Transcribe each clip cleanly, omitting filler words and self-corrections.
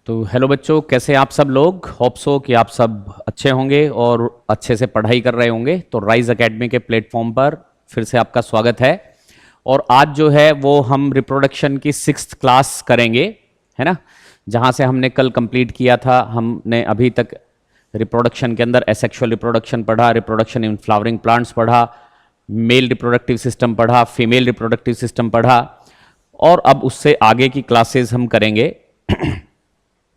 तो हेलो बच्चों, कैसे हैं आप सब लोग। होप सो कि आप सब अच्छे होंगे और अच्छे से पढ़ाई कर रहे होंगे। तो राइज एकेडमी के प्लेटफॉर्म पर फिर से आपका स्वागत है। और आज जो है वो हम रिप्रोडक्शन की 6th क्लास करेंगे, है ना। जहाँ से हमने कल कंप्लीट किया था, हमने अभी तक रिप्रोडक्शन के अंदर एसेक्सुअल रिप्रोडक्शन पढ़ा, रिप्रोडक्शन इन फ्लावरिंग प्लांट्स पढ़ा, मेल रिप्रोडक्टिव सिस्टम पढ़ा, फीमेल रिप्रोडक्टिव सिस्टम पढ़ा। और अब उससे आगे की क्लासेस हम करेंगे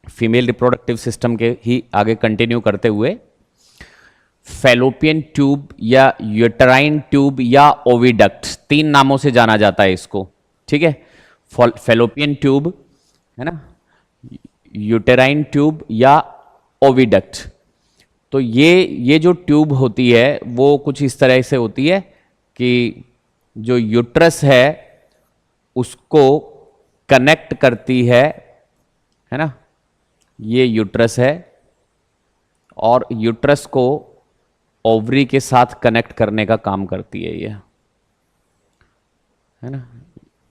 फीमेल रिप्रोडक्टिव सिस्टम के ही आगे कंटिन्यू करते हुए फैलोपियन ट्यूब या यूटेराइन ट्यूब या ओविडक्ट, 3 नामों से जाना जाता है इसको, ठीक है। फैलोपियन ट्यूब, है ना, यूटेराइन ट्यूब या ओविडक्ट। तो ये जो ट्यूब होती है वो कुछ इस तरह से होती है कि जो यूट्रस है उसको कनेक्ट करती है ना। ये यूट्रस है और यूट्रस को ओवरी के साथ कनेक्ट करने का काम करती है ये, है ना।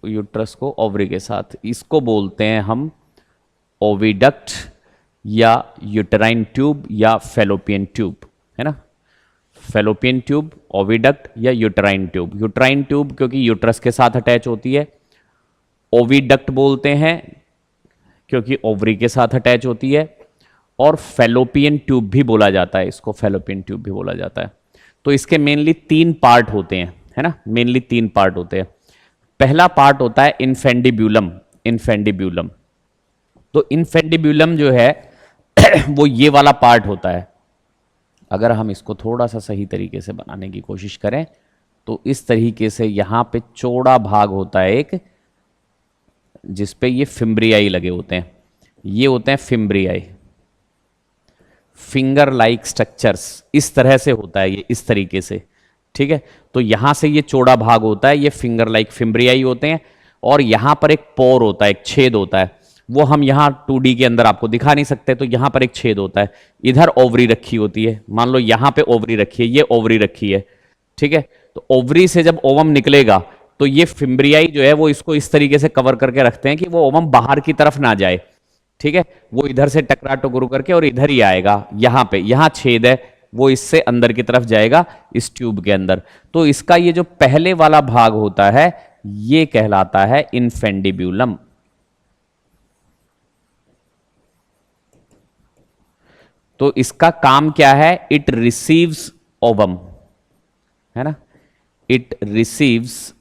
यूट्रस को ओवरी के साथ, इसको बोलते हैं हम ओविडक्ट या यूटेराइन ट्यूब या फैलोपियन ट्यूब, है ना। फैलोपियन ट्यूब, ओविडक्ट या यूटेराइन ट्यूब। यूटेराइन ट्यूब क्योंकि यूट्रस के साथ अटैच होती है, ओविडक्ट बोलते हैं क्योंकि ओवरी के साथ अटैच होती है, और फैलोपियन ट्यूब भी बोला जाता है इसको, फैलोपियन ट्यूब भी बोला जाता है। तो इसके मेनली 3 पार्ट होते हैं, है ना, मेनली 3 पार्ट होते हैं। पहला पार्ट होता है इनफेंडिब्यूलम। इनफेंडिब्यूलम, तो इनफेंडिब्यूलम जो है वो ये वाला पार्ट होता है। अगर हम इसको थोड़ा सा सही तरीके से बनाने की कोशिश करें तो इस तरीके से यहां पे चौड़ा भाग होता है एक, जिसपे ये फिम्ब्रियाई लगे होते हैं। ये होते हैं फिम्ब्रियाई, फिंगर लाइक स्ट्रक्चर्स। इस तरह से होता है ये, इस तरीके से, ठीक है। तो यहां से ये चौड़ा भाग होता है, ये फिंगर लाइक फिम्ब्रियाई होते हैं। और यहां पर एक पोर होता है, एक छेद होता है, वो हम यहां 2D के अंदर आपको दिखा नहीं सकते। तो यहां पर एक छेद होता है, इधर ओवरी रखी होती है। मान लो यहां पे ओवरी रखी है, ये ओवरी रखी है, ठीक है। तो ओवरी से जब ओवम निकलेगा तो ये फिम्ब्रियाई जो है वो इसको इस तरीके से कवर करके रखते हैं कि वो ओवम बाहर की तरफ ना जाए, ठीक है। वो इधर से टकरा टकरू करके और इधर ही आएगा, यहां पे, यहां छेद है, वो इससे अंदर की तरफ जाएगा इस ट्यूब के अंदर। तो इसका ये जो पहले वाला भाग होता है ये कहलाता है इनफेंडिब्यूलम। तो इसका काम क्या है, इट रिसीव्स ओवम, है ना, इट रिसीव्स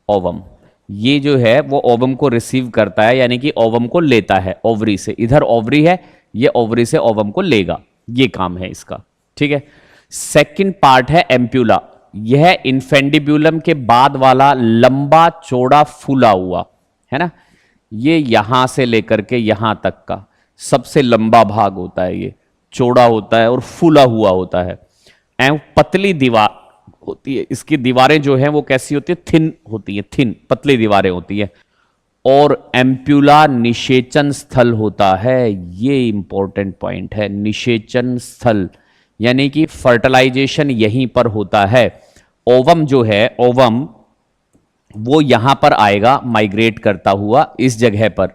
ओवम। ये जो है वो ओवम को रिसीव करता है, यानी कि ओवम को लेता है ओवरी से। इधर ओवरी है, ये ओवरी से ओवम को लेगा, ये काम है इसका, ठीक है। सेकंड पार्ट है एम्प्यूला। यह इनफेंडिब्यूलम के बाद वाला लंबा चौड़ा फूला हुआ, है ना, ये यहां से लेकर के यहां तक का सबसे लंबा भाग होता है। ये चौड़ा होता है और फूला हुआ होता है, एवं पतली दीवार होती है। इसकी दीवारें जो हैं वो कैसी होती है, थिन होती है, थिन पतली दीवारें होती है। और एम्प्यूला निषेचन स्थल होता है। ये इंपॉर्टेंट पॉइंट है, निषेचन स्थल, यानी कि फर्टिलाइजेशन यहीं पर होता है। ओवम जो है, ओवम वो यहां पर आएगा माइग्रेट करता हुआ इस जगह पर,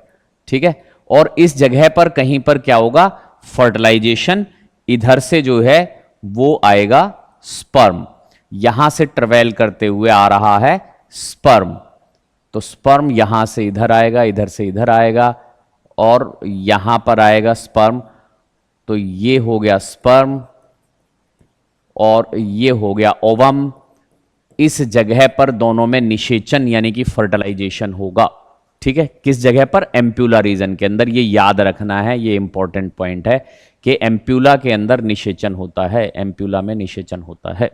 ठीक है। और इस जगह पर कहीं पर क्या होगा, फर्टिलाइजेशन। इधर से जो है वो आएगा स्पर्म, यहां से ट्रेवल करते हुए आ रहा है स्पर्म। तो स्पर्म यहां से इधर आएगा, इधर से इधर आएगा और यहां पर आएगा स्पर्म। तो ये हो गया स्पर्म और ये हो गया ओवम। इस जगह पर दोनों में निषेचन यानी कि फर्टिलाइजेशन होगा, ठीक है। किस जगह पर, एम्प्यूला रीजन के अंदर। ये याद रखना है, ये इंपॉर्टेंट पॉइंट है कि एम्प्यूला के अंदर निषेचन होता है, एम्प्यूला में निषेचन होता है,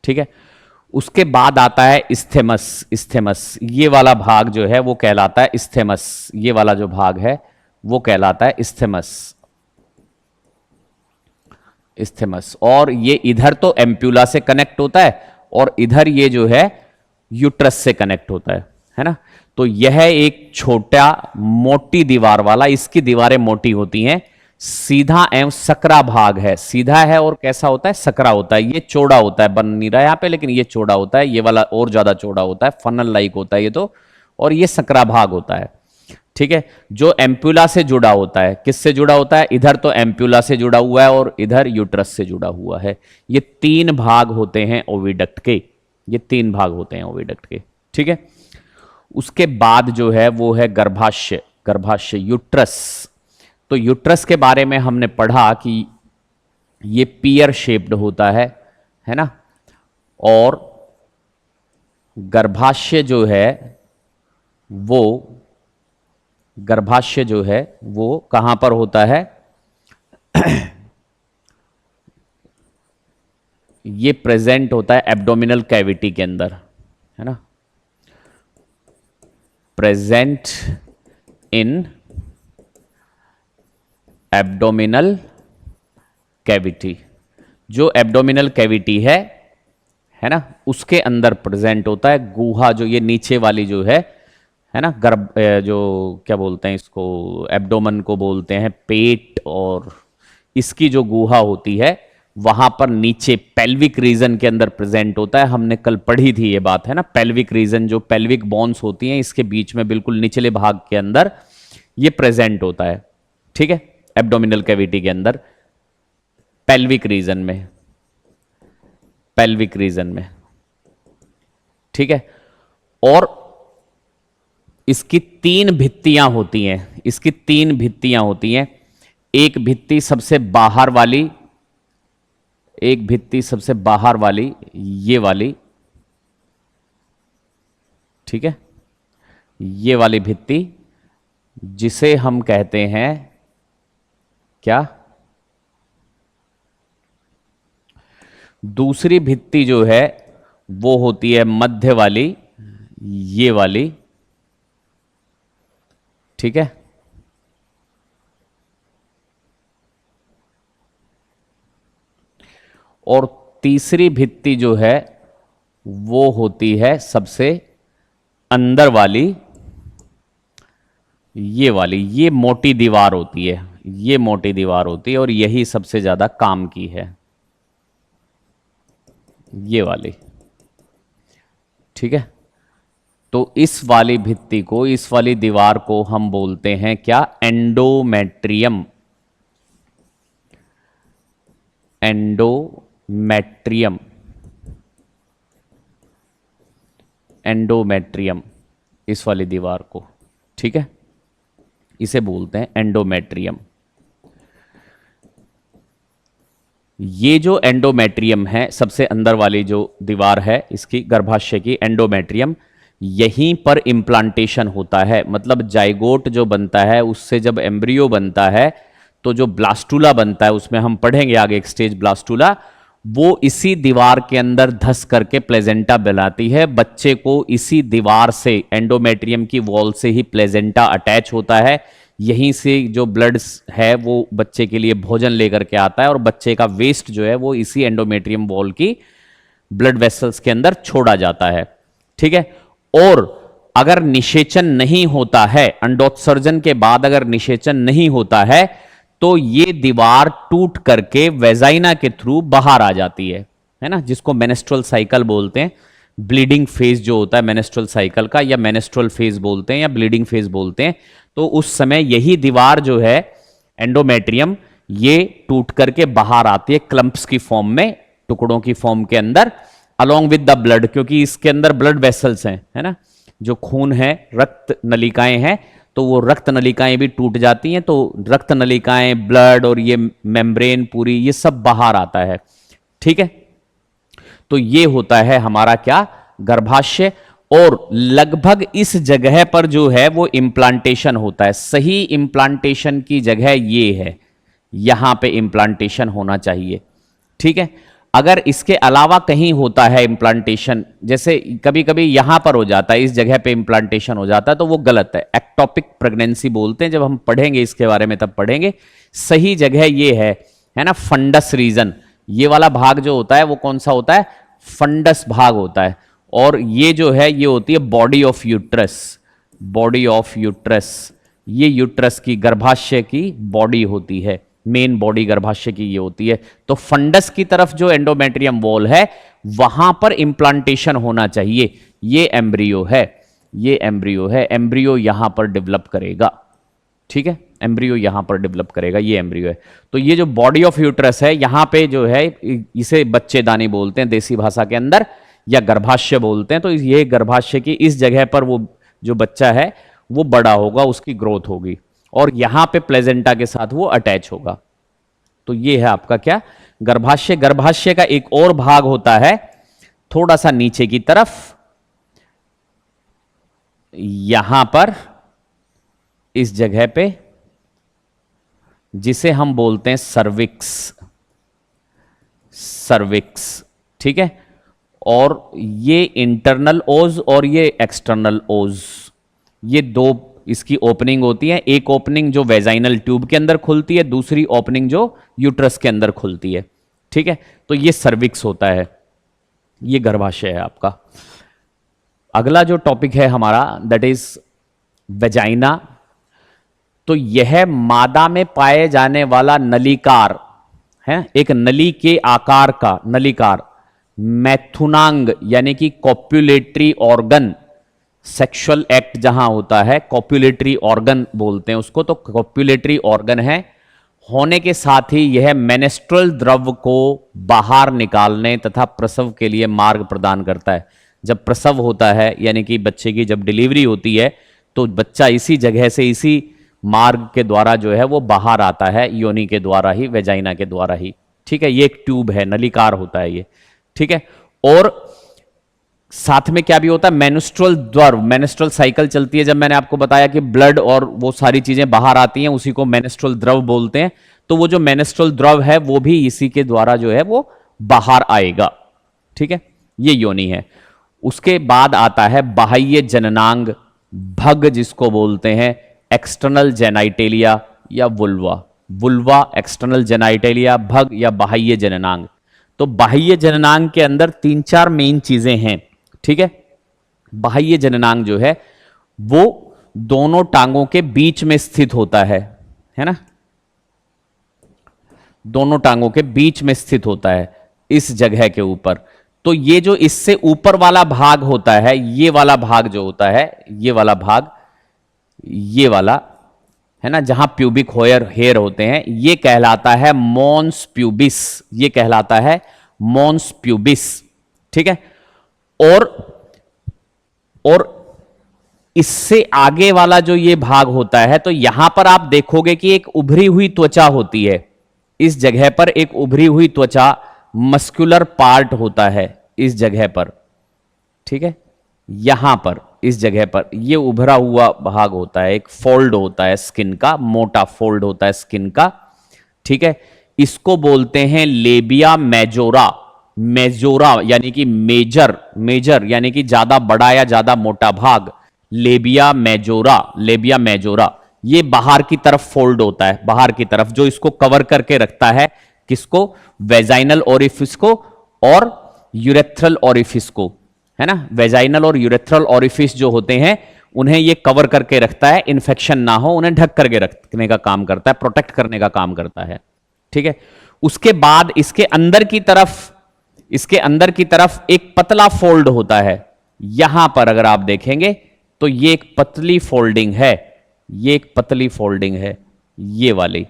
ठीक है। उसके बाद आता है इस्थेमस। इस्थेमस, ये वाला भाग जो है वो कहलाता है इस्थेमस। ये वाला जो भाग है वो कहलाता है इस्थेमस। इस्थेमस, और ये इधर तो एम्प्यूला से कनेक्ट होता है और इधर ये जो है यूट्रस से कनेक्ट होता है ना। तो यह एक छोटा मोटी दीवार वाला, इसकी दीवारें मोटी होती हैं, सीधा एवं सकरा भाग है। सीधा है और कैसा होता है, सकरा होता है। ये चौड़ा होता है, बन नहीं रहा यहां पे, लेकिन ये चौड़ा होता है। ये वाला और ज्यादा चौड़ा होता है, फनल लाइक होता है ये तो, और ये सकरा भाग होता है। ठीक है, जो एम्प्यूला से जुड़ा होता है, किससे जुड़ा होता है, इधर तो एम्प्यूला से जुड़ा हुआ है और इधर यूट्रस से जुड़ा हुआ है। ये 3 भाग होते हैं ओविडक्ट के, ये 3 भाग होते हैं ओविडक्ट के। ठीक है, उसके बाद जो है वो है गर्भाशय, गर्भाशय यूट्रस। तो यूट्रस के बारे में हमने पढ़ा कि ये पियर शेप्ड होता है ना, और गर्भाशय जो है वो, गर्भाशय जो है वो कहां पर होता है, ये प्रेजेंट होता है एब्डोमिनल कैविटी के अंदर, है ना, प्रेजेंट इन एब्डोमिनल कैविटी। जो एब्डोमिनल कैविटी है ना, उसके अंदर प्रेजेंट होता है। गुहा जो ये नीचे वाली जो है ना, गर्भ, जो क्या बोलते हैं इसको, एब्डोमन को बोलते हैं पेट, और इसकी जो गुहा होती है वहां पर नीचे पेल्विक रीजन के अंदर प्रेजेंट होता है। हमने कल पढ़ी थी ये बात, है ना, पेल्विक रीजन, जो पेल्विक बोन्स होती हैं इसके बीच में बिल्कुल निचले भाग के अंदर ये प्रेजेंट होता है। ठीक है, एब्डोमिनल कैविटी के अंदर पेल्विक रीजन में, पेल्विक रीजन में। ठीक है, और इसकी 3 भित्तियां होती हैं, इसकी 3 भित्तियां होती हैं। एक भित्ति सबसे बाहर वाली, एक भित्ति सबसे बाहर वाली, ये वाली, ठीक है, ये वाली भित्ति, जिसे हम कहते हैं क्या, दूसरी भित्ति जो है वो होती है मध्य वाली, ये वाली। ठीक है, और तीसरी भित्ति जो है वो होती है सबसे अंदर वाली, ये वाली। ये मोटी दीवार होती है, ये मोटी दीवार होती है, और यही सबसे ज्यादा काम की है, ये वाली। ठीक है, तो इस वाली भित्ति को, इस वाली दीवार को हम बोलते हैं क्या, एंडोमेट्रियम, एंडोमेट्रियम, एंडोमेट्रियम, इस वाली दीवार को। ठीक है, इसे बोलते हैं एंडोमेट्रियम। ये जो एंडोमेट्रियम है, सबसे अंदर वाली जो दीवार है इसकी, गर्भाशय की, एंडोमेट्रियम, यहीं पर इम्प्लांटेशन होता है। मतलब जाइगोट जो बनता है उससे जब एम्ब्रियो बनता है तो जो ब्लास्टूला बनता है, उसमें हम पढ़ेंगे आगे एक स्टेज ब्लास्टूला, वो इसी दीवार के अंदर धस करके प्लेजेंटा बनाती है। बच्चे को इसी दीवार से, एंडोमेट्रियम की वॉल से ही प्लेजेंटा अटैच होता है। यहीं से जो ब्लड है वो बच्चे के लिए भोजन लेकर के आता है, और बच्चे का वेस्ट जो है वो इसी एंडोमेट्रियम वॉल की ब्लड वेसल्स के अंदर छोड़ा जाता है। ठीक है, और अगर निषेचन नहीं होता है, अंडोत्सर्जन के बाद अगर निषेचन नहीं होता है, तो ये दीवार टूट करके वेजाइना के थ्रू बाहर आ जाती है ना, जिसको मेनेस्ट्रुअल साइकिल बोलते हैं। ब्लीडिंग फेज जो होता है मेनेस्ट्रुअल साइकिल का, या मेनेस्ट्रुअल फेज बोलते हैं या ब्लीडिंग फेज बोलते हैं। तो उस समय यही दीवार जो है एंडोमेट्रियम, ये टूट करके बाहर आती है क्लम्प्स की फॉर्म में, टुकड़ों की फॉर्म के अंदर, अलोंग विद द ब्लड, क्योंकि इसके अंदर ब्लड वेसल्स हैं, है ना, जो खून है, रक्त नलिकाएं हैं, तो वो रक्त नलिकाएं भी टूट जाती हैं, तो रक्त नलिकाएं, ब्लड और ये मेम्ब्रेन पूरी, ये सब बाहर आता है। ठीक है, तो ये होता है हमारा क्या, गर्भाशय। और लगभग इस जगह पर जो है वो इम्प्लांटेशन होता है। सही इम्प्लांटेशन की जगह ये है, यहां पे इम्प्लांटेशन होना चाहिए। ठीक है, अगर इसके अलावा कहीं होता है इम्प्लांटेशन, जैसे कभी कभी यहां पर हो जाता है, इस जगह पे इम्प्लांटेशन हो जाता है, तो वो गलत है। एक्टोपिक प्रेगनेंसी बोलते हैं, जब हम पढ़ेंगे इसके बारे में तब पढ़ेंगे। सही जगह ये है ना, फंडस रीजन, ये वाला भाग जो होता है वो कौन सा होता है, फंडस भाग होता है। और ये जो है ये होती है body of uterus, body of uterus, ये यूट्रस की, गर्भाशय की बॉडी होती है, मेन बॉडी गर्भाशय की ये होती है। तो फंडस की तरफ जो एंडोमेट्रियम वॉल है वहां पर इंप्लांटेशन होना चाहिए। ये एम्ब्रियो है, ये एम्ब्रियो है, एम्ब्रियो यहां पर डेवलप करेगा, ठीक है, एम्ब्रियो यहां पर डेवलप करेगा, ये एम्ब्रियो है। तो ये जो बॉडी ऑफ यूट्रस है यहां पे जो है, इसे बच्चेदानी बोलते हैं देसी भाषा के अंदर, या गर्भाशय बोलते हैं। तो ये गर्भाशय की इस जगह पर वो जो बच्चा है वो बड़ा होगा, उसकी ग्रोथ होगी, और यहां पे प्लेजेंटा के साथ वो अटैच होगा। तो ये है आपका क्या, गर्भाशय। गर्भाशय का एक और भाग होता है थोड़ा सा नीचे की तरफ, यहां पर इस जगह पे, जिसे हम बोलते हैं सर्विक्स, सर्विक्स, ठीक है। और ये इंटरनल ओज और ये एक्सटर्नल ओज, ये दो इसकी ओपनिंग होती है। एक ओपनिंग जो वेजाइनल ट्यूब के अंदर खुलती है, दूसरी ओपनिंग जो यूट्रस के अंदर खुलती है, ठीक है। तो ये सर्विक्स होता है, ये गर्भाशय है आपका। अगला जो टॉपिक है हमारा दैट इज वेजाइना। तो यह मादा में पाए जाने वाला नलिकार है, एक नली के आकार का नलिकार, मैथुनांग यानी कि कॉप्युलेटरी ऑर्गन। सेक्सुअल एक्ट जहां होता है कॉप्युलेटरी ऑर्गन बोलते हैं उसको, तो कॉप्युलेटरी ऑर्गन है। होने के साथ ही यह मेनेस्ट्रुअल द्रव को बाहर निकालने तथा प्रसव के लिए मार्ग प्रदान करता है। जब प्रसव होता है यानी कि बच्चे की जब डिलीवरी होती है तो बच्चा इसी जगह से, इसी मार्ग के द्वारा जो है वो बाहर आता है, योनि के द्वारा ही, वेजाइना के द्वारा ही, ठीक है। ये एक ट्यूब है, नलिकार होता है ये, ठीक है। और साथ में क्या भी होता है, मेनेस्ट्रुअल द्रव, मेनेस्ट्रुअल साइकिल चलती है। जब मैंने आपको बताया कि ब्लड और वो सारी चीजें बाहर आती हैं, उसी को मेनेस्ट्रुअल द्रव बोलते हैं। तो वो जो मेनेस्ट्रुअल द्रव है वो भी इसी के द्वारा जो है वो बाहर आएगा, ठीक है। ये योनि है। उसके बाद आता है बाह्य जननांग, भग जिसको बोलते हैं, एक्सटर्नल जेनाइटेलिया या वुल्वा, वुल्वा, एक्सटर्नल जेनाइटेलिया, भग या बाह्य जननांग। तो बाह्य जननांग के अंदर 3-4 मेन चीजें हैं, ठीक है। बाह्य जननांग जो है वो दोनों टांगों के बीच में स्थित होता है ना, दोनों टांगों के बीच में स्थित होता है इस जगह के ऊपर। तो ये जो इससे ऊपर वाला भाग होता है, ये वाला भाग जो होता है, ये वाला भाग, ये वाला है ना, जहां प्यूबिक हेयर होते हैं, ये कहलाता है मॉन्स प्यूबिस, ये कहलाता है मॉन्स प्यूबिस, ठीक है। और इससे आगे वाला जो ये भाग होता है, तो यहां पर आप देखोगे कि एक उभरी हुई त्वचा होती है, इस जगह पर एक उभरी हुई त्वचा, मस्कुलर पार्ट होता है इस जगह पर, ठीक है। यहां पर इस जगह पर ये उभरा हुआ भाग होता है, एक फोल्ड होता है स्किन का, मोटा फोल्ड होता है स्किन का, ठीक है। इसको बोलते हैं लेबिया मेजोरा, मेजोरा यानी कि मेजर, मेजर यानी कि ज्यादा बड़ा या ज्यादा मोटा भाग, लेबिया मेजोरा, लेबिया मेजोरा। ये बाहर की तरफ फोल्ड होता है, बाहर की तरफ, जो इसको कवर करके रखता है, किसको, वेजाइनल ओरिफिस को और यूरेथ्रल ओरिफिस को, है ना। वेजाइनल और यूरेथ्रल ओरिफिस जो होते हैं उन्हें ये कवर करके रखता है, इन्फेक्शन ना हो, उन्हें ढक करके रखने का काम करता है, प्रोटेक्ट करने का काम करता है, ठीक है। उसके बाद इसके अंदर की तरफ, इसके अंदर की तरफ एक पतला फोल्ड होता है। यहां पर अगर आप देखेंगे तो ये एक पतली फोल्डिंग है, ये एक पतली फोल्डिंग है, ये वाली,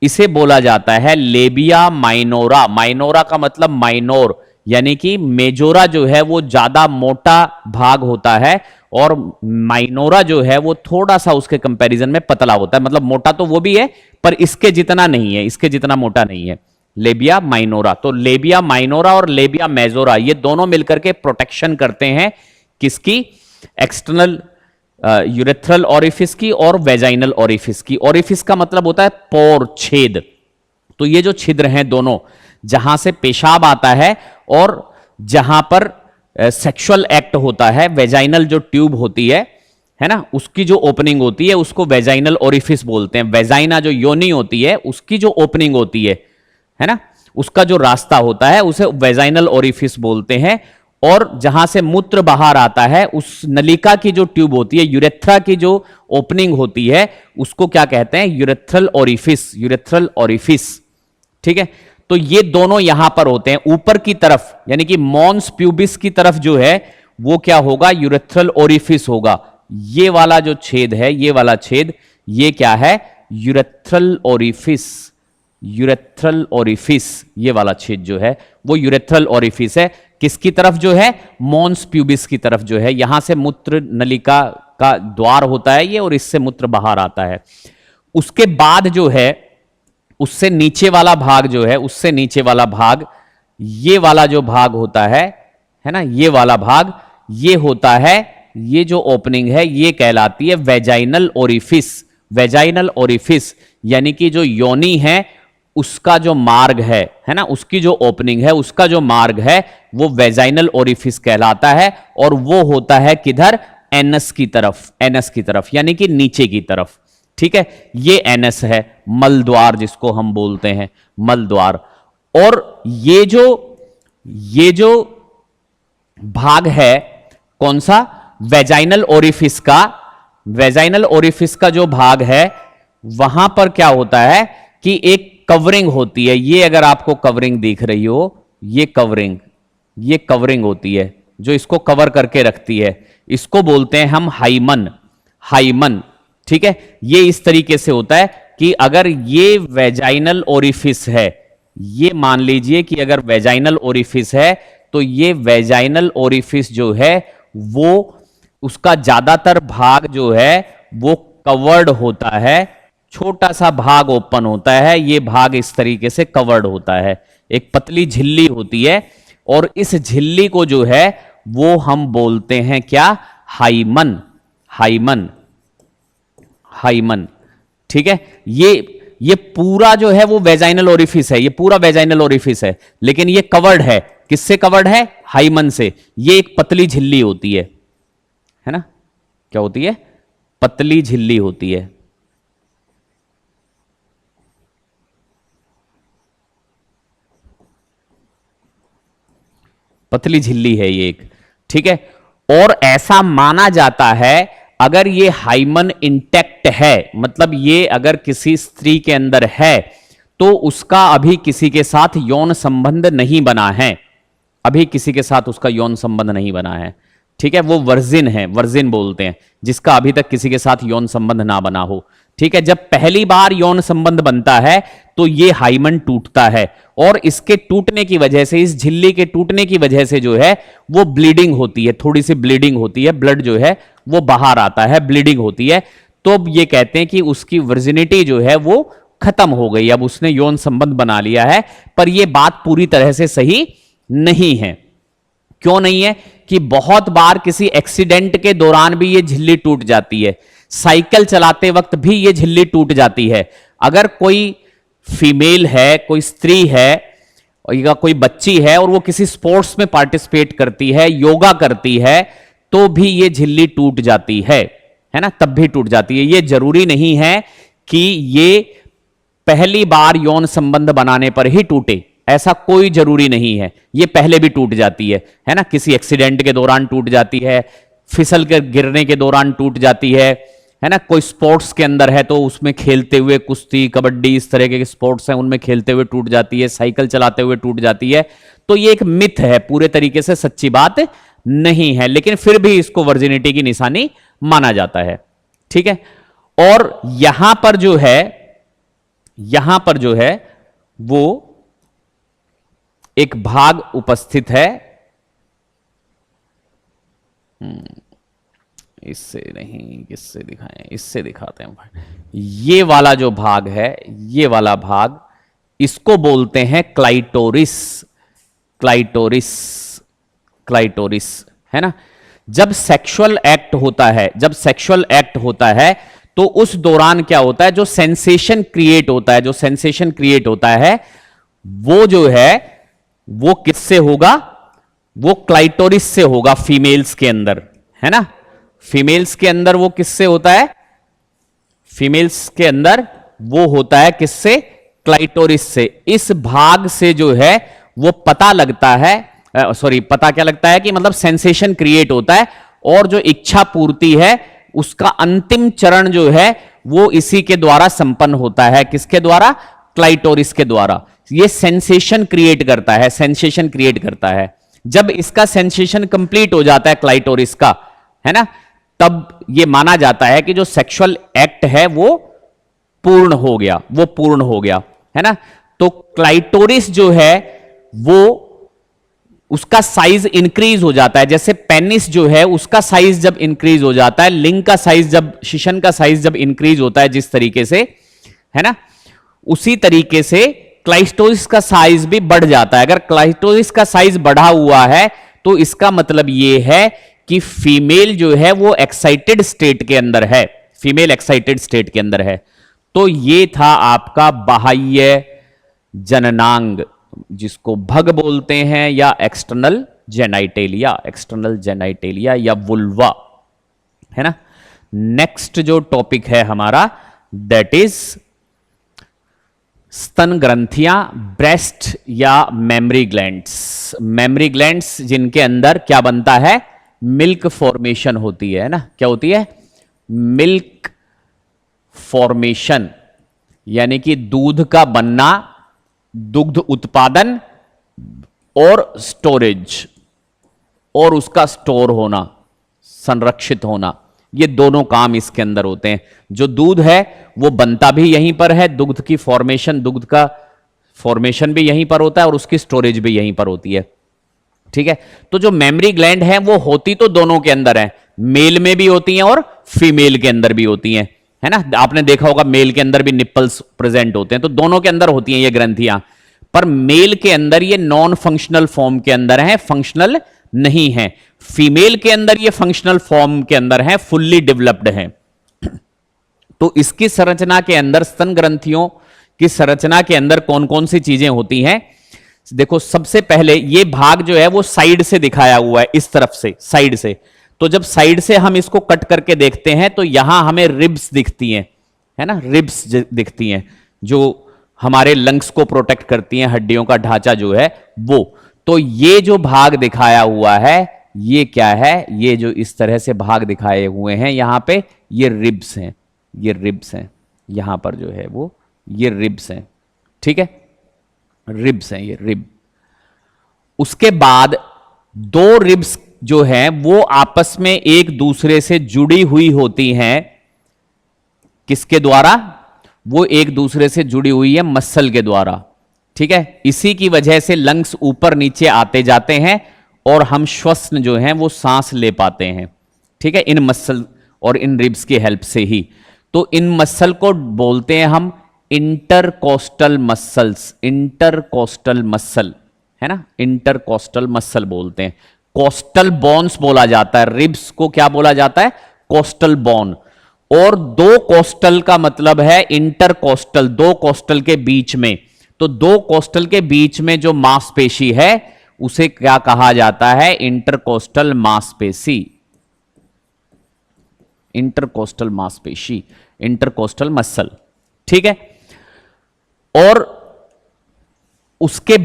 इसे बोला जाता है लेबिया माइनोरा। माइनोरा का मतलब माइनोर, यानी कि मेजोरा जो है वो ज्यादा मोटा भाग होता है और माइनोरा जो है वो थोड़ा सा उसके कंपैरिजन में पतला होता है। मतलब मोटा तो वो भी है पर इसके जितना नहीं है, इसके जितना मोटा नहीं है। लेबिया माइनोरा, तो लेबिया माइनोरा और लेबिया मेजोरा ये दोनों मिलकर के प्रोटेक्शन करते हैं किसकी, एक्सटर्नल यूरेथ्रल ओरिफिस की और वेजाइनल ओरिफिस की। ओरिफिस का मतलब होता है पोर, छेद। तो ये जो छिद्र हैं दोनों, जहां से पेशाब आता है और जहां पर सेक्सुअल एक्ट होता है, वेजाइनल जो ट्यूब होती है ना, उसकी जो ओपनिंग होती है उसको वेजाइनल ओरिफिस बोलते हैं। वेजाइना जो योनि होती है उसकी जो ओपनिंग होती है ना, उसका जो रास्ता होता है उसे वेजाइनल ओरिफिस बोलते हैं। और जहां से मूत्र बाहर आता है उस नलिका की जो ट्यूब होती है, यूरेथ्रा की जो ओपनिंग होती है, उसको क्या कहते हैं, यूरेथ्रल ओरिफिस, यूरेथ्रल ओरिफिस, ठीक है। तो ये दोनों यहां पर होते हैं ऊपर की तरफ, यानी कि मॉन्स प्यूबिस की तरफ जो है वो क्या होगा, यूरेथ्रल ओरिफिस होगा। ये वाला जो छेद है, ये वाला छेद, ये क्या है, यूरेथ्रल ओरिफिस। यूरेथ्रल ओरिफिस, ये वाला छेद जो है वो यूरेथ्रल ओरिफिस है। किसकी तरफ जो है, मॉन्स प्यूबिस की तरफ जो है, यहां से मूत्र नलिका का द्वार होता है ये, और इससे मूत्र बाहर आता है। उसके बाद जो है, उससे नीचे वाला भाग जो है, उससे नीचे वाला भाग, ये वाला जो भाग होता है ना, ये वाला भाग, ये होता है, ये जो ओपनिंग है ये कहलाती है वेजाइनल ओरिफिस। वेजाइनल ओरिफिस यानी कि जो योनि है उसका जो मार्ग है ना, उसकी जो ओपनिंग है, उसका जो मार्ग है, वो वेजाइनल ओरिफिस कहलाता है। और वो होता है किधर, एनस की तरफ, एनस की तरफ यानी कि नीचे की तरफ। ठीक है, ये एनस है, मल द्वार जिसको हम बोलते हैं, मल द्वार। और ये जो भाग है कौन सा, वेजाइनल ओरिफिस का, वेजाइनल ओरिफिस का जो भाग है, वहां पर क्या होता है कि एक कवरिंग होती है। ये अगर आपको कवरिंग दिख रही हो, ये कवरिंग होती है जो इसको कवर करके रखती है, इसको बोलते हैं हम हाइमन। हाइमन, ठीक है, ये इस तरीके से होता है कि अगर ये वेजाइनल ओरिफिस है, ये मान लीजिए कि अगर वेजाइनल ओरिफिस है, तो ये वेजाइनल ओरिफिस जो है वो, उसका ज्यादातर भाग जो है वो कवर्ड होता है, छोटा सा भाग ओपन होता है, ये भाग इस तरीके से कवर्ड होता है, एक पतली झिल्ली होती है, और इस झिल्ली को जो है वो हम बोलते हैं क्या, हाइमन। हाइमन, हाइमन, ठीक है। ये पूरा जो है वो वेजाइनल ओरिफिस है, ये पूरा वेजाइनल ओरिफिस है, लेकिन ये कवर्ड है, किससे कवर्ड है, हाइमन से। ये एक पतली झिल्ली होती है ना, क्या होती है, पतली झिल्ली होती है। पतली झिल्ली है ये एक, ठीक है। और ऐसा माना जाता है अगर ये हाइमन इंटैक्ट है, मतलब ये अगर किसी स्त्री के अंदर है, तो उसका अभी किसी के साथ यौन संबंध नहीं बना है, अभी किसी के साथ उसका यौन संबंध नहीं बना है, ठीक है। वो वर्जिन है, वर्जिन बोलते हैं जिसका अभी तक किसी के साथ यौन संबंध ना बना हो, ठीक है। जब पहली बार यौन संबंध बनता है तो ये हाइमन टूटता है, और इसके टूटने की वजह से, इस झिल्ली के टूटने की वजह से जो है वो ब्लीडिंग होती है, थोड़ी सी ब्लीडिंग होती है, ब्लड जो है वो बाहर आता है, ब्लीडिंग होती है। तो ये कहते हैं कि उसकी वर्जिनिटी जो है वो खत्म हो गई, अब उसने यौन संबंध बना लिया है। पर यह बात पूरी तरह से सही नहीं है। क्यों नहीं है, कि बहुत बार किसी एक्सीडेंट के दौरान भी ये झिल्ली टूट जाती है, साइकिल चलाते वक्त भी ये झिल्ली टूट जाती है। अगर कोई फीमेल है, कोई स्त्री है या कोई बच्ची है और वो किसी स्पोर्ट्स में पार्टिसिपेट करती है, योगा करती है, तो भी ये झिल्ली टूट जाती है ना, तब भी टूट जाती है। ये जरूरी नहीं है कि ये पहली बार यौन संबंध बनाने पर ही टूटे, ऐसा कोई जरूरी नहीं है, ये पहले भी टूट जाती है ना, किसी एक्सीडेंट के दौरान टूट जाती है, फिसल कर गिरने के दौरान टूट जाती है ना। कोई स्पोर्ट्स के अंदर है तो उसमें खेलते हुए, कुश्ती, कबड्डी, इस तरह के स्पोर्ट्स हैं उनमें खेलते हुए टूट जाती है, साइकिल चलाते हुए टूट जाती है। तो ये एक मिथ है, पूरे तरीके से सच्ची बात नहीं है, लेकिन फिर भी इसको वर्जिनिटी की निशानी माना जाता है, ठीक है। और यहां पर जो है वो एक भाग उपस्थित है, इससे नहीं, किससे दिखाएं, इससे दिखाते हैं। ये वाला जो भाग है, ये वाला भाग, इसको बोलते हैं क्लाइटोरिस। क्लाइटोरिस, क्लाइटोरिस, है ना। जब सेक्सुअल एक्ट होता है, तो उस दौरान क्या होता है, जो सेंसेशन क्रिएट होता है, वो जो है वो किससे होगा, वो क्लाइटोरिस से होगा, फीमेल्स के अंदर, है ना। फीमेल्स के अंदर वो किससे होता है, फीमेल्स के अंदर वो होता है किससे, क्लाइटोरिस से। इस भाग से जो है वो पता लगता है, पता क्या लगता है कि मतलब सेंसेशन क्रिएट होता है, और जो इच्छा पूर्ति है उसका अंतिम चरण जो है वो इसी के द्वारा संपन्न होता है। किसके द्वारा, क्लाइटोरिस के द्वारा। ये सेंसेशन क्रिएट करता है, जब इसका सेंसेशन कंप्लीट हो जाता है क्लाइटोरिस का, है ना, तब ये माना जाता है कि जो सेक्सुअल एक्ट है वो पूर्ण हो गया, वो पूर्ण हो गया, है ना। तो क्लाइटोरिस जो है वो, उसका साइज इंक्रीज हो जाता है, जैसे पेनिस जो है उसका साइज जब इंक्रीज हो जाता है, लिंग का साइज जब, शिशन का साइज जब इंक्रीज होता है जिस तरीके से, है ना, उसी तरीके से क्लाइटोरिस का साइज भी बढ़ जाता है। अगर क्लाइटोरिस का साइज बढ़ा हुआ है तो इसका मतलब यह है कि फीमेल जो है वो एक्साइटेड स्टेट के अंदर है, फीमेल एक्साइटेड स्टेट के अंदर है। तो ये था आपका बाह्य जननांग, जिसको भग बोलते हैं, या एक्सटर्नल जेनाइटेलिया, एक्सटर्नल जेनाइटेलिया या वुल्वा, है ना। नेक्स्ट जो टॉपिक है हमारा, दैट इज स्तन ग्रंथियां, ब्रेस्ट या मेमरी ग्लैंड्स। मेमरी ग्लैंड्स जिनके अंदर क्या बनता है, मिल्क फॉर्मेशन होती है ना, क्या होती है, मिल्क फॉर्मेशन, यानी कि दूध का बनना, दुग्ध उत्पादन और स्टोरेज, और उसका स्टोर होना, संरक्षित होना, ये दोनों काम इसके अंदर होते हैं। जो दूध है वो बनता भी यहीं पर है, दुग्ध की फॉर्मेशन, दुग्ध का फॉर्मेशन भी यहीं पर होता है और उसकी स्टोरेज भी यहीं पर होती है, ठीक है। तो जो मेमरी ग्लैंड है वो होती तो दोनों के अंदर है, मेल में भी होती हैं और फीमेल के अंदर भी होती हैं, है ना। आपने देखा होगा मेल के अंदर भी निप्पल्स प्रेजेंट होते हैं, तो दोनों के अंदर होती हैं ये ग्रंथियां, पर मेल के अंदर ये नॉन फंक्शनल फॉर्म के अंदर है, फंक्शनल नहीं है। फीमेल के अंदर ये फंक्शनल फॉर्म के अंदर है, फुल्ली डेवलप्ड है। तो इसकी संरचना के अंदर, स्तन ग्रंथियों की संरचना के अंदर कौन कौन सी चीजें होती हैं, देखो। सबसे पहले ये भाग जो है वो साइड से दिखाया हुआ है, इस तरफ से, साइड से। तो जब साइड से हम इसको कट करके देखते हैं तो यहां हमें रिब्स दिखती हैं, है ना, रिब्स दिखती हैं जो हमारे लंग्स को प्रोटेक्ट करती हैं, हड्डियों का ढांचा जो है वो। तो ये जो भाग दिखाया हुआ है ये क्या है, ये जो इस तरह से भाग दिखाए हुए हैं यहां पे, ये रिब्स हैं, ये रिब्स हैं, यहां पर जो है वो ये रिब्स हैं, ठीक है, रिब्स हैं ये रिब। उसके बाद दो रिब्स जो हैं वो आपस में एक दूसरे से जुड़ी हुई होती हैं, किसके द्वारा, वो एक दूसरे से जुड़ी हुई है मसल के द्वारा, ठीक है। इसी की वजह से लंग्स ऊपर नीचे आते जाते हैं और हम श्वसन जो हैं वो सांस ले पाते हैं, ठीक है, इन मसल और इन रिब्स की हेल्प से ही। तो इन मसल को बोलते हैं हम इंटरकोस्टल मसल्स, इंटरकोस्टल मसल, है ना, इंटरकोस्टल मसल बोलते हैं। कोस्टल बोन्स बोला जाता है, रिब्स को क्या बोला जाता है, कोस्टल बोन। और दो कोस्टल का मतलब है इंटरकोस्टल, दो कोस्टल के बीच में। तो दो कोस्टल के बीच में जो मांसपेशी है उसे क्या कहा जाता है, इंटरकोस्टल मांसपेशी, इंटरकोस्टल मांसपेशी, इंटरकोस्टल मसल, ठीक है। और उसके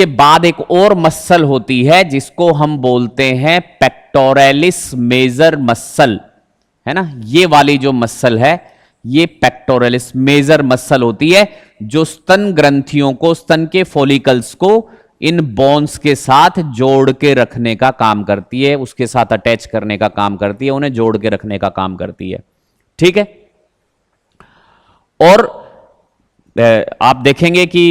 बाद एक और मसल होती है जिसको हम बोलते हैं पेक्टोरलिस मेजर मसल, है ना। ये वाली जो मसल है ये पेक्टोरलिस मेजर मसल होती है, जो स्तन ग्रंथियों को, स्तन के फॉलिकल्स को इन बोन्स के साथ जोड़ के रखने का काम करती है, उसके साथ अटैच करने का काम करती है, उन्हें जोड़ के रखने का काम करती है, ठीक है। और आप देखेंगे कि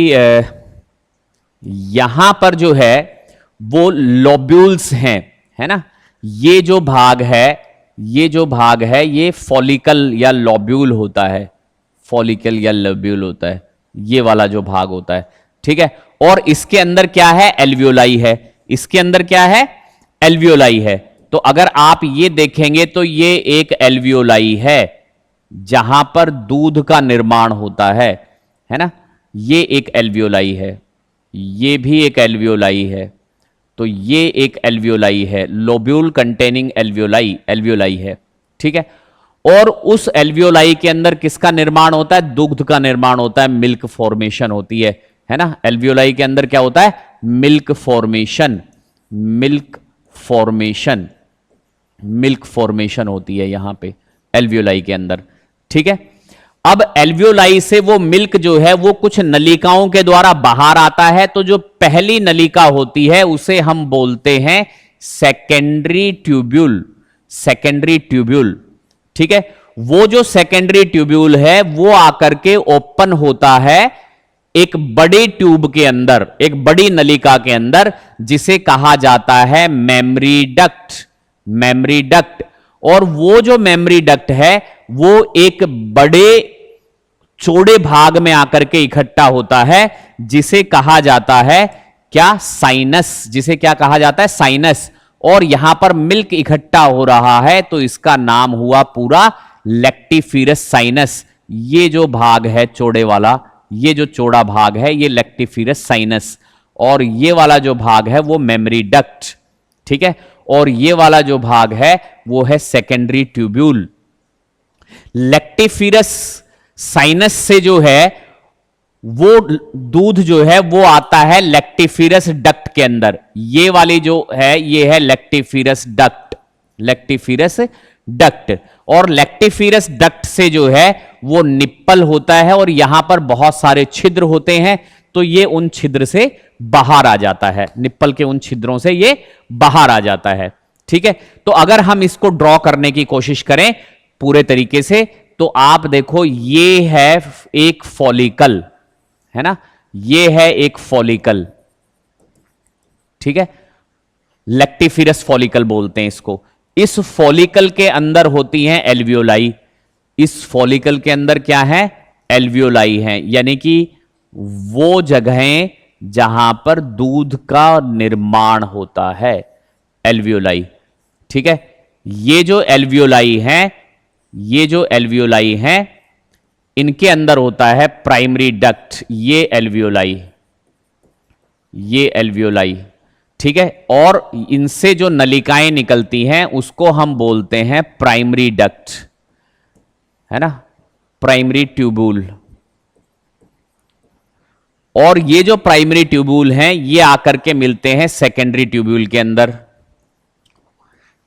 यहां पर जो है वो लोब्यूल्स हैं, है ना। ये जो भाग है, ये जो भाग है ये फॉलिकल या लोब्यूल होता है, फॉलिकल या लोब्यूल होता है, ये वाला जो भाग होता है, ठीक है। और इसके अंदर क्या है, एल्वियोलाई है, इसके अंदर क्या है, एल्वियोलाई है। तो अगर आप ये देखेंगे तो ये एक एल्वियोलाई है जहां पर दूध का निर्माण होता है ना। ये एक एल्वियोलाई है, ये भी एक एल्वियोलाई है, तो ये एक एल्वियोलाई है, लोब्यूल कंटेनिंग एल्वियोलाई, एल्वियोलाई है, ठीक है। और उस एल्वियोलाई के अंदर किसका निर्माण होता है, दुग्ध का निर्माण होता है, मिल्क फॉर्मेशन होती है ना। एल्वियोलाई के अंदर क्या होता है, milk formation, milk formation, milk formation होती है यहां पे एल्वियोलाई के अंदर, ठीक है। अब एल्वियोलाई से वो मिल्क जो है वो कुछ नलिकाओं के द्वारा बाहर आता है, तो जो पहली नलिका होती है उसे हम बोलते हैं सेकेंडरी ट्यूब्यूल। सेकेंडरी ट्यूब्यूल, ठीक है। वो जो सेकेंडरी ट्यूब्यूल है वो आकर के ओपन होता है एक बड़ी ट्यूब के अंदर, एक बड़ी नलिका के अंदर, जिसे कहा जाता है मेमरी डक्ट। Mammary duct. और वो जो मेमरी डक्ट है वो एक बड़े चौड़े भाग में आकर के इकट्ठा होता है, जिसे कहा जाता है क्या? साइनस। जिसे क्या कहा जाता है? साइनस। और यहां पर मिल्क इकट्ठा हो रहा है तो इसका नाम हुआ पूरा लेक्टिफिरस साइनस। ये जो भाग है चौड़े वाला, ये जो चौड़ा भाग है ये लेक्टिफिरस साइनस, और ये वाला जो भाग है वो मेमरी डक्ट, ठीक है। और ये वाला जो भाग है वो है सेकेंडरी ट्यूब्यूल। लेक्टिफिरस साइनस से जो है वो दूध जो है वो आता है लेक्टिफिरस डक्ट के अंदर। ये वाली जो है ये है लेक्टिफिरस डक्ट। Lactiferous duct. और लेक्टिफिरस डक्ट से जो है वो निप्पल होता है, और यहां पर बहुत सारे छिद्र होते हैं, तो ये उन छिद्र से बाहर आ जाता है। निप्पल के उन छिद्रों से ये बाहर आ जाता है, ठीक है। तो अगर हम इसको ड्रॉ करने की कोशिश करें पूरे तरीके से, तो आप देखो ये है एक फॉलिकल, है ना, ये है एक फॉलिकल, ठीक है। लेक्टिफिरस फॉलिकल बोलते हैं इसको। इस फॉलिकल के अंदर होती हैं एल्वियोलाई। इस फॉलिकल के अंदर क्या है? एल्वियोलाई है, यानी कि वो जगहें जहां पर दूध का निर्माण होता है, एल्वियोलाई, ठीक है। ये जो एल्वियोलाई हैं, ये जो एल्वियोलाई हैं, इनके अंदर होता है प्राइमरी डक्ट। ये एल्वियोलाई, ये एल्वियोलाई, ठीक है। और इनसे जो नलिकाएं निकलती हैं उसको हम बोलते हैं प्राइमरी डक्ट, है ना, प्राइमरी ट्यूब्यूल। और ये जो प्राइमरी ट्यूब्यूल हैं ये आकर के मिलते हैं सेकेंडरी ट्यूब्यूल के अंदर।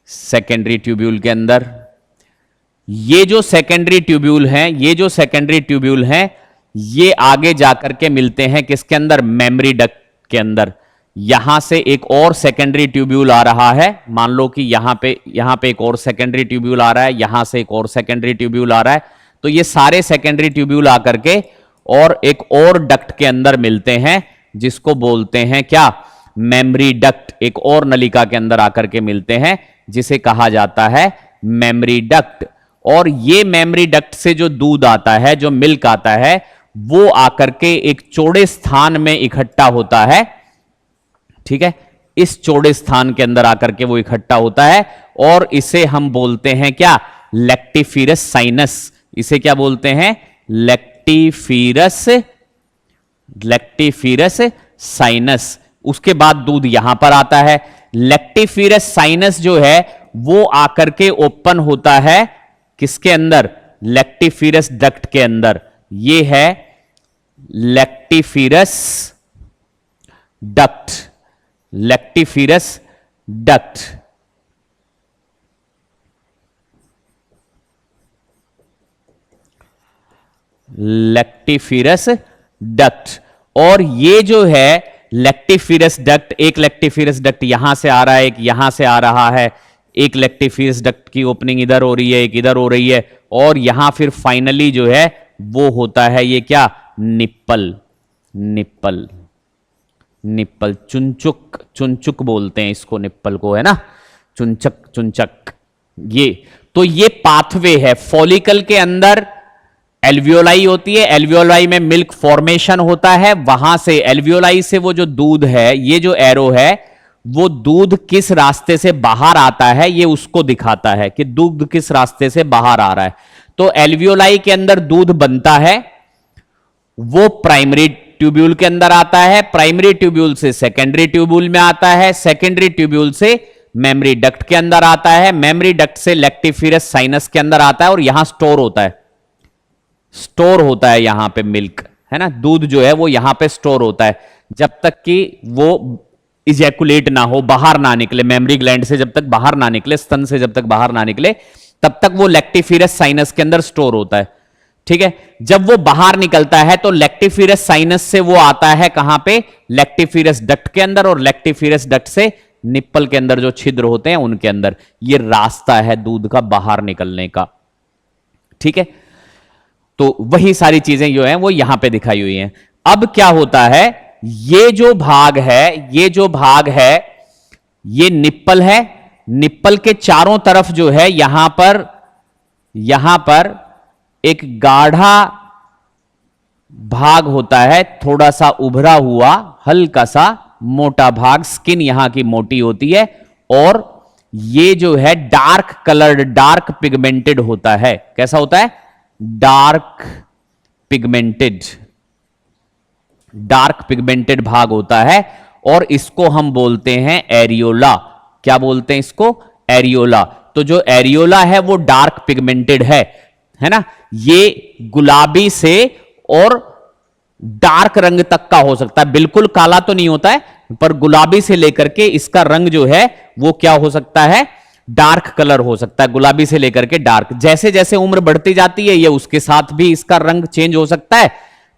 सेकेंडरी ट्यूब्यूल के अंदर ये जो सेकेंडरी ट्यूब्यूल हैं, ये जो सेकेंडरी ट्यूब्यूल हैं, ये आगे जाकर के मिलते हैं किसके अंदर? मेमरी डक्ट के अंदर। यहां से एक और सेकेंडरी ट्यूब्यूल आ रहा है, मान लो कि यहां पे एक और सेकेंडरी ट्यूब्यूल आ रहा है, यहां से एक और सेकेंडरी ट्यूब्यूल आ रहा है, तो ये सारे सेकेंडरी ट्यूब्यूल आकर के और एक और डक्ट के अंदर मिलते हैं, जिसको बोलते हैं क्या? Mammary duct. एक और नलिका के अंदर आकर के मिलते हैं, जिसे कहा जाता है मेमरी डक्ट। और ये मेमरी डक्ट से जो दूध आता है, जो मिल्क आता है, वो आकर के एक चौड़े स्थान में इकट्ठा होता है, ठीक है। इस चौड़े स्थान के अंदर आकर के वो इकट्ठा होता है, और इसे हम बोलते हैं क्या? लेक्टिफिरस साइनस। इसे क्या बोलते हैं? लेक्टिफिरस साइनस। उसके बाद दूध यहां पर आता है। लेक्टिफिरस साइनस जो है वो आकर के ओपन होता है किसके अंदर? लेक्टिफिरस डक्ट के अंदर। ये है lactiferous duct. Lactiferous duct, lactiferous duct. और ये जो है लेक्टिफिरस डक्ट, एक लेक्टिफिरस डक्ट यहां से आ रहा है, एक यहां से आ रहा है, एक लेक्टिफिरस डक्ट की ओपनिंग इधर हो रही है, एक इधर हो रही है, और यहां फिर फाइनली जो है वो होता है ये क्या? निप्पल। निप्पल, निप्पल, चुनचुक, चुनचुक बोलते हैं इसको, निप्पल को, है ना, चुनचक, चुनचक। ये तो ये पाथवे है। फॉलिकल के अंदर एल्वियोलाई होती है, एल्वियोलाई में मिल्क फॉर्मेशन होता है, वहां से एल्वियोलाई से वो जो दूध है, ये जो एरो है, वो दूध किस रास्ते से बाहर आता है ये उसको दिखाता है कि दूध किस रास्ते से बाहर आ रहा है। तो एल्वियोलाई के अंदर दूध बनता है, वो प्राइमरी ट्यूब्यूल के अंदर आता है, प्राइमरी ट्यूब्यूल से सेकेंडरी ट्यूब्यूल में आता है, सेकेंडरी ट्यूब्यूल से मेमरी डक्ट के अंदर आता है, मेमरी डक्ट से लेक्टिफिरस साइनस के अंदर आता है, और यहां स्टोर होता है, स्टोर होता है यहां पे मिल्क, है ना, दूध जो है वो यहां पे स्टोर होता है, जब तक कि वो इजैकुलेट ना हो, बाहर ना निकले, मेमरी ग्लैंड से जब तक बाहर ना निकले, स्तन से जब तक बाहर ना निकले, तब तक वो लेक्टिफिरस साइनस के अंदर स्टोर होता है, ठीक है, जब वो बाहर निकलता है तो लेक्टिफिरस साइनस से वो आता है कहां पे, लेक्टिफिरस डक्ट के अंदर, और लेक्टिफिरस डक्ट से निप्पल के अंदर जो छिद्र होते हैं उनके अंदर। ये रास्ता है दूध का बाहर निकलने का। ठीक है, तो वही सारी चीजें जो है वो यहां पे दिखाई हुई हैं। अब क्या होता है, ये जो भाग है, ये निप्पल है। निप्पल के चारों तरफ जो है यहां पर एक गाढ़ा भाग होता है, थोड़ा सा उभरा हुआ हल्का सा मोटा भाग, स्किन यहां की मोटी होती है, और ये जो है डार्क कलर्ड, डार्क पिगमेंटेड होता है। कैसा होता है, डार्क पिगमेंटेड भाग होता है, और इसको हम बोलते हैं एरियोला। क्या बोलते हैं इसको, एरियोला। तो जो एरियोला है वो डार्क पिगमेंटेड है ना। ये गुलाबी से और डार्क रंग तक का हो सकता है, बिल्कुल काला तो नहीं होता है, पर गुलाबी से लेकर के इसका रंग जो है वो क्या हो सकता है, डार्क कलर हो सकता है, गुलाबी से लेकर के डार्क। जैसे जैसे उम्र बढ़ती जाती है ये उसके साथ भी इसका रंग चेंज हो सकता है।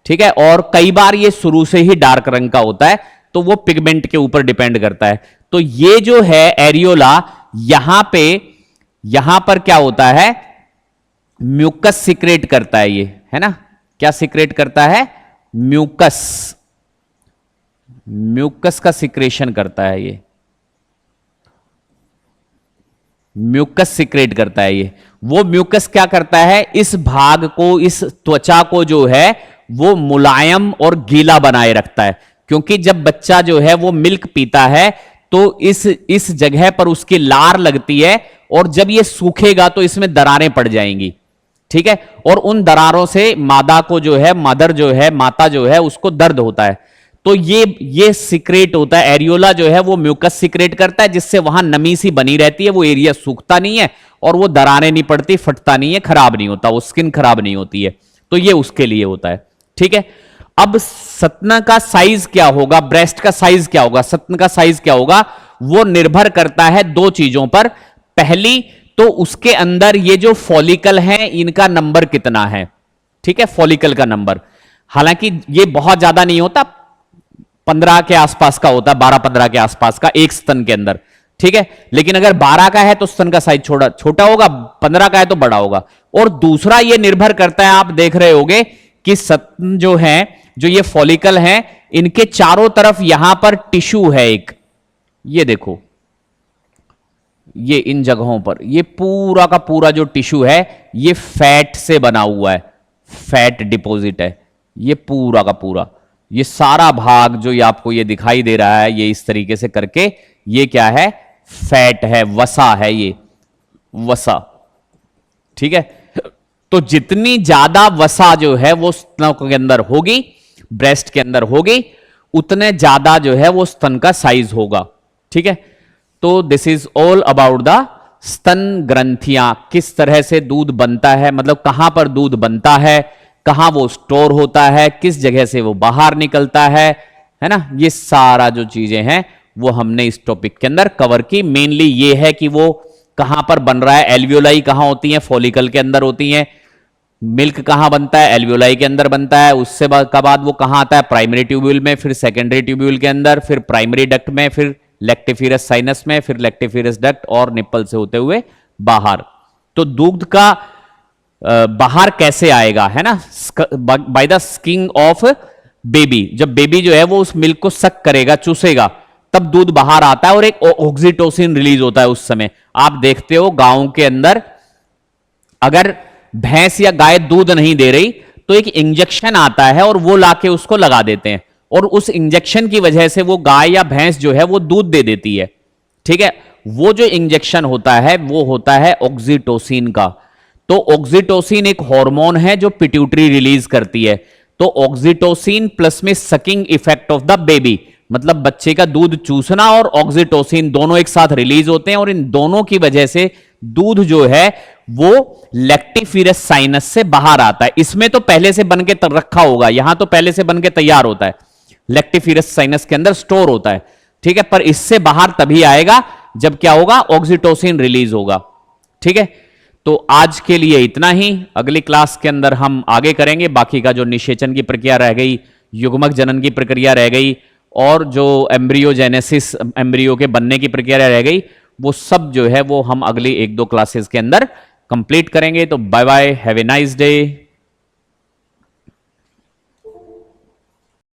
ठीक है, और कई बार ये शुरू से ही डार्क रंग का होता है, तो वो पिगमेंट के ऊपर डिपेंड करता है। तो ये जो है एरियोला, यहां पर क्या होता है, म्यूकस सिक्रेट करता है ये, है ना। क्या सिक्रेट करता है, म्यूकस का सिक्रेशन करता है ये, म्यूकस सिक्रेट करता है ये। वो म्यूकस क्या करता है, इस भाग को, इस त्वचा को जो है वो मुलायम और गीला बनाए रखता है। क्योंकि जब बच्चा जो है वो मिल्क पीता है तो इस जगह पर उसकी लार लगती है, और जब ये सूखेगा तो इसमें दरारें पड़ जाएंगी। ठीक है, और उन दरारों से मादा जो है उसको दर्द होता है। तो ये सिक्रेट होता है, एरियोला जो है वो म्यूकस सिक्रेट करता है, जिससे वहां नमी सी बनी रहती है, वो एरिया सूखता नहीं है, और वो दरारें नहीं पड़ती, फटता नहीं है, खराब नहीं होता, वो स्किन खराब नहीं होती है। तो ये उसके लिए होता है। ठीक है, अब सतना का साइज क्या होगा, ब्रेस्ट का साइज क्या होगा, सतन का साइज क्या होगा, वो निर्भर करता है दो चीजों पर। पहली तो उसके अंदर ये जो फॉलिकल है इनका नंबर कितना है। ठीक है, फॉलिकल का नंबर, हालांकि ये बहुत ज्यादा नहीं होता, 15 के आसपास का होता है, 12-15 के आसपास का एक स्तन के अंदर। ठीक है, लेकिन अगर 12 का है तो स्तन का साइज छोटा होगा, 15 का है तो बड़ा होगा। और दूसरा ये निर्भर करता है, आप देख रहे होंगे कि स्तन जो है, जो ये फॉलिकल है, इनके चारों तरफ यहां पर टिश्यू है एक, ये देखो, ये इन जगहों पर ये पूरा का पूरा जो टिश्यू है ये फैट से बना हुआ है, फैट डिपॉजिट है ये पूरा का पूरा। ये सारा भाग जो ये आपको ये दिखाई दे रहा है, ये इस तरीके से करके, ये क्या है, फैट है, वसा है, ये वसा। ठीक है, तो जितनी ज्यादा वसा जो है वो स्तनों के अंदर होगी, ब्रेस्ट के अंदर होगी, उतने ज्यादा जो है वो स्तन का साइज होगा। ठीक है, तो this is all about the स्तन ग्रंथियां, किस तरह से दूध बनता है, मतलब कहां पर दूध बनता है, कहां वो स्टोर होता है, किस जगह से वो बाहर निकलता है ना। ये सारा जो चीजें हैं वो हमने इस टॉपिक के अंदर कवर की। मेनली ये है कि वो कहां पर बन रहा है, एल्वियोलाई कहां होती हैं, फॉलिकल के अंदर होती हैं, मिल्क कहां बनता है, एल्वियोलाई के अंदर बनता है, उससे बाद वो कहां आता है, प्राइमरी ट्यूब्यूल में, फिर सेकेंडरी ट्यूब्यूल के अंदर, फिर प्राइमरी डक्ट में, फिर लेक्टिफिरस साइनस में, फिर लेक्टिफिरस डक्ट, और निप्पल से होते हुए बाहर। तो दूध का बाहर कैसे आएगा, है ना, by the skiing of baby. जब बेबी जो है वो उस मिल्क को सक करेगा, चूसेगा, तब दूध बाहर आता है, और एक ऑक्सीटोसिन रिलीज होता है उस समय। आप देखते हो गांव के अंदर अगर भैंस या गाय दूध नहीं दे रही तो एक इंजेक्शन आता है और वो लाके उसको लगा देते हैं, और उस इंजेक्शन की वजह से वो गाय या भैंस जो है वो दूध दे देती है। ठीक है, वो जो इंजेक्शन होता है वो होता है ऑक्सीटोसिन का। तो ऑक्सीटोसिन एक हार्मोन है जो पिट्यूटरी रिलीज करती है। तो ऑक्सीटोसिन प्लस में sucking effect of the baby, मतलब बच्चे का दूध चूसना और ऑक्सीटोसिन दोनों एक साथ रिलीज होते हैं, और इन दोनों की वजह से दूध जो है वो लेक्टिफिरस साइनस से बाहर आता है। इसमें तो पहले से बन के रखा होगा, यहां तो पहले से बन के तैयार होता है, लेक्टिफिरस साइनस के अंदर स्टोर होता है। ठीक है, पर इससे बाहर तभी आएगा जब क्या होगा, ऑक्सीटोसिन रिलीज होगा। ठीक है, तो आज के लिए इतना ही। अगली क्लास के अंदर हम आगे करेंगे, बाकी का जो निषेचन की प्रक्रिया रह गई, युग्मक जनन की प्रक्रिया रह गई, और जो एम्ब्रियोजेनेसिस, एम्ब्रियो के बनने की प्रक्रिया रह गई, वो सब जो है वो हम अगली 1-2 क्लासेस के अंदर कंप्लीट करेंगे। तो bye bye, have a nice day.